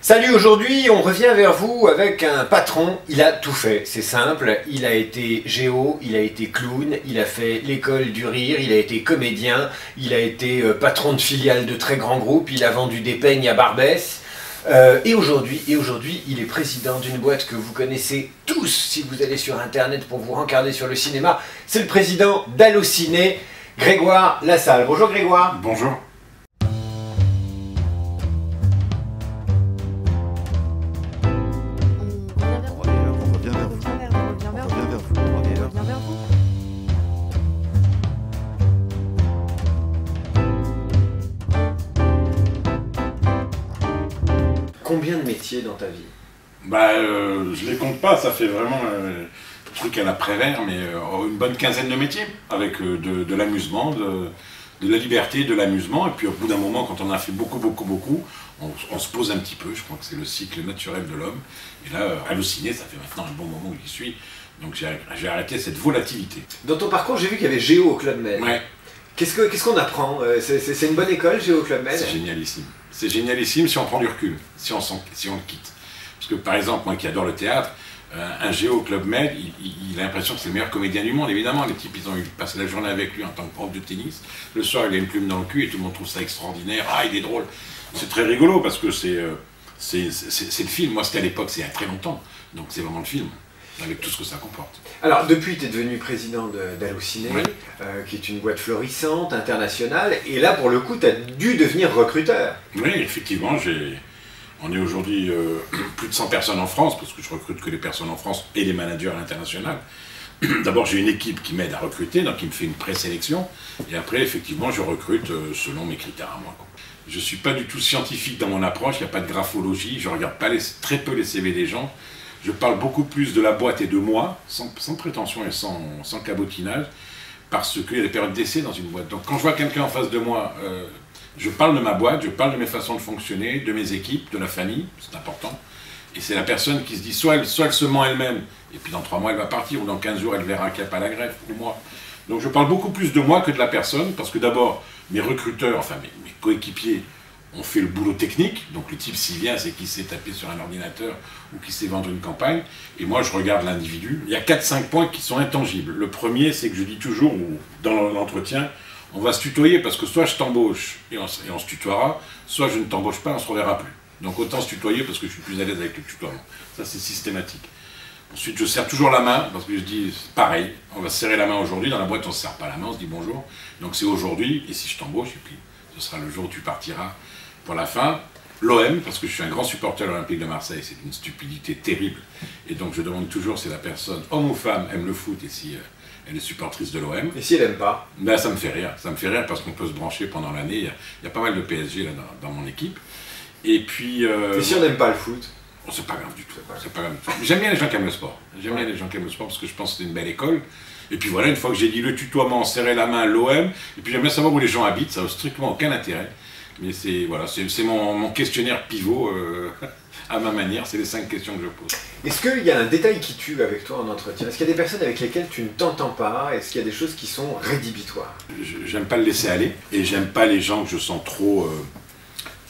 Salut, aujourd'hui on revient vers vous avec un patron, il a tout fait, c'est simple, il a été géo, il a été clown, il a fait l'école du rire, il a été comédien, il a été patron de filiale de très grands groupes, il a vendu des peignes à Barbès, et aujourd'hui il est président d'une boîte que vous connaissez tous si vous allez sur internet pour vous rencarder sur le cinéma, c'est le président d'Allociné, Grégoire Lassalle. Bonjour Grégoire. Bonjour. Combien de métiers dans ta vie? Je les compte pas, ça fait vraiment truc à la Prévert, mais une bonne quinzaine de métiers, avec de l'amusement, de la liberté, de l'amusement, et puis au bout d'un moment, quand on a fait beaucoup, on se pose un petit peu, je crois que c'est le cycle naturel de l'homme, et là, Allociné, ça fait maintenant un bon moment que j'y suis, donc j'ai arrêté cette volatilité. Dans ton parcours, j'ai vu qu'il y avait Géo au Club Med. Ouais. Qu'est-ce qu'on apprend? C'est une bonne école, Géo au Club Med? C'est génialissime. C'est génialissime si on prend du recul, si on le quitte. Parce que par exemple, moi qui adore le théâtre, un géo au Club Med, il a l'impression que c'est le meilleur comédien du monde, évidemment. Les types, ils ont passé la journée avec lui en tant que prof de tennis. Le soir, il a une plume dans le cul et tout le monde trouve ça extraordinaire. Ah, il est drôle. C'est très rigolo parce que c'est le film. Moi, c'était à l'époque, c'est il y a très longtemps. Donc c'est vraiment le film, avec tout ce que ça comporte. Alors, depuis, tu es devenu président d'Allociné, ouais. Qui est une boîte florissante, internationale, et là, pour le coup, tu as dû devenir recruteur. Oui, effectivement, on est aujourd'hui plus de 100 personnes en France, parce que je recrute que les personnes en France et les managers à l'international. D'abord, j'ai une équipe qui m'aide à recruter, donc qui me fait une présélection, et après, effectivement, je recrute selon mes critères à moi. Je ne suis pas du tout scientifique dans mon approche, il n'y a pas de graphologie, je ne regarde pas très peu les CV des gens. Je parle beaucoup plus de la boîte et de moi, sans prétention et sans cabotinage, parce qu'il y a des périodes d'essai dans une boîte. Donc quand je vois quelqu'un en face de moi, je parle de ma boîte, je parle de mes façons de fonctionner, de mes équipes, de la famille, c'est important. Et c'est la personne qui se dit, soit elle se ment elle-même, et puis dans 3 mois elle va partir, ou dans 15 jours elle verra qu'il n'y a pas la greffe, ou moi. Donc je parle beaucoup plus de moi que de la personne, parce que d'abord, mes recruteurs, enfin mes coéquipiers, on fait le boulot technique, donc le type s'il vient, c'est qu'il sait taper sur un ordinateur ou qu'il sait vendre une campagne, et moi je regarde l'individu. Il y a 4-5 points qui sont intangibles. Le premier, c'est que je dis toujours, dans l'entretien, on va se tutoyer, parce que soit je t'embauche et on se tutoiera, soit je ne t'embauche pas, on ne se reverra plus. Donc autant se tutoyer parce que je suis plus à l'aise avec le tutoiement. Ça c'est systématique. Ensuite je serre toujours la main, parce que je dis, pareil, on va se serrer la main aujourd'hui, dans la boîte on ne se serre pas la main, on se dit bonjour. Donc c'est aujourd'hui, et si je t'embauche, et puis ce sera le jour où tu partiras. Pour la fin, l'OM, parce que je suis un grand supporter de l'Olympique de Marseille, c'est une stupidité terrible. Et donc je demande toujours si la personne, homme ou femme, aime le foot et si elle est supportrice de l'OM. Et si elle n'aime pas? Ben, ça me fait rire. Ça me fait rire parce qu'on peut se brancher pendant l'année. Il y a pas mal de PSG là, dans mon équipe. Et puis... et si on n'aime pas le foot? Oh, c'est pas grave du tout. C'est pas grave du tout. J'aime bien les gens qui aiment le sport. J'aime bien les gens qui aiment le sport parce que je pense que c'est une belle école. Et puis voilà, une fois que j'ai dit le tutoiement, serrer la main, l'OM, et puis j'aime bien savoir où les gens habitent, ça n'a strictement aucun intérêt. Mais c'est voilà, mon questionnaire pivot à ma manière, c'est les 5 questions que je pose. Est-ce qu'il y a un détail qui tue avec toi en entretien? Est-ce qu'il y a des personnes avec lesquelles tu ne t'entends pas? Est-ce qu'il y a des choses qui sont rédhibitoires? J'aime pas le laisser aller, et j'aime pas les gens que je sens trop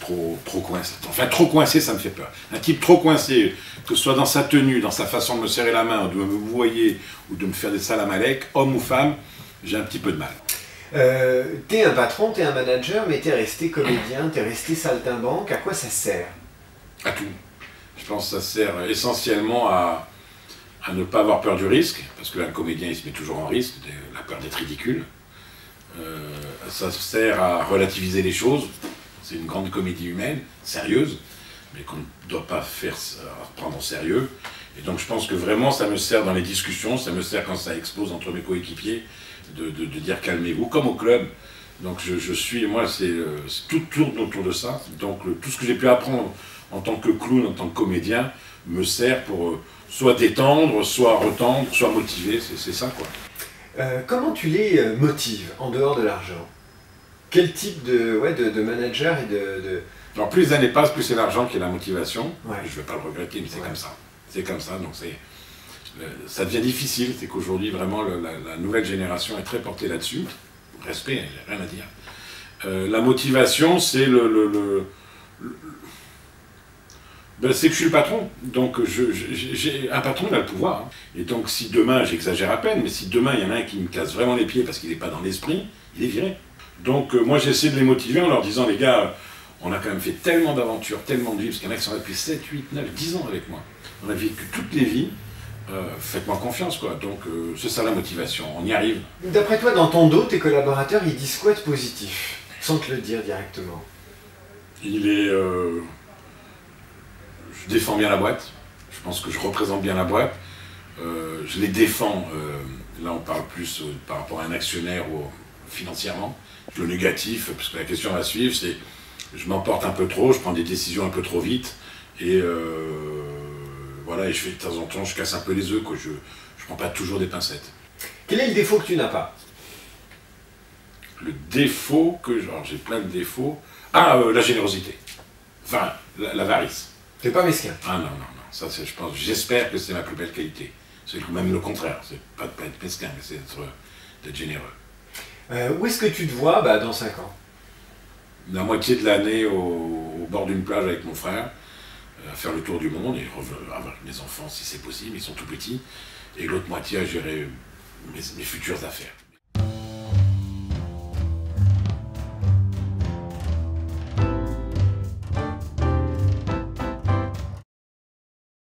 coincé. Enfin, trop coincé, ça me fait peur. Un type trop coincé, que ce soit dans sa tenue, dans sa façon de me serrer la main, ou de me vouvoyer, ou de me faire des salam alek, homme ou femme, j'ai un petit peu de mal. T'es un patron, t'es un manager, mais t'es resté comédien, t'es resté saltimbanque, à quoi ça sert? À tout. Je pense que ça sert essentiellement à ne pas avoir peur du risque, parce qu'un comédien il se met toujours en risque, la peur d'être ridicule. Ça sert à relativiser les choses, c'est une grande comédie humaine, sérieuse, mais qu'on ne doit pas prendre au sérieux. Et donc je pense que vraiment ça me sert dans les discussions, ça me sert quand ça explose entre mes coéquipiers, de dire calmez-vous, comme au club. Donc moi tout tourne autour de ça. Donc tout ce que j'ai pu apprendre en tant que clown, en tant que comédien, me sert pour soit détendre, soit retendre, soit motiver, c'est ça quoi. Comment tu les motives en dehors de l'argent? Quel type de manager et de... Alors plus les années passent, plus c'est l'argent qui est la motivation. Ouais. Je ne vais pas le regretter, mais c'est comme ça. C'est comme ça, donc ça devient difficile, c'est qu'aujourd'hui, vraiment, la nouvelle génération est très portée là-dessus. Respect, il n'y a rien à dire. La motivation, c'est Ben, c'est que je suis le patron, donc un patron il a le pouvoir. Hein. Et donc si demain, j'exagère à peine, mais si demain il y en a un qui me casse vraiment les pieds parce qu'il n'est pas dans l'esprit, il est viré. Donc moi j'essaie de les motiver en leur disant, les gars, on a quand même fait tellement d'aventures, tellement de vies, parce qu'il y en a qui sont là depuis 7, 8, 9, 10 ans avec moi. On a vécu toutes les vies, faites-moi confiance quoi. Donc c'est ça la motivation, on y arrive. D'après toi, dans ton dos, tes collaborateurs, ils disent quoi de positif, sans te le dire directement? Il est... je défends bien la boîte, je pense que je représente bien la boîte, je les défends, là on parle plus par rapport à un actionnaire ou financièrement. Le négatif, parce que la question va suivre, c'est je m'emporte un peu trop, je prends des décisions un peu trop vite, et voilà, et je fais de temps en temps, je casse un peu les œufs, quoi, je prends pas toujours des pincettes. Quel est le défaut que tu n'as pas? Le défaut que alors j'ai plein de défauts, la générosité, enfin l'avarice. T'es pas mesquin. Ah non, non, non, ça c'est, je pense, j'espère que c'est ma plus belle qualité. C'est même le contraire, c'est pas de pas être mesquin, mais c'est d'être généreux. Où est-ce que tu te vois dans 5 ans? La moitié de l'année au bord d'une plage avec mon frère, à faire le tour du monde et avec mes enfants si c'est possible, ils sont tout petits, et l'autre moitié à gérer mes futures affaires.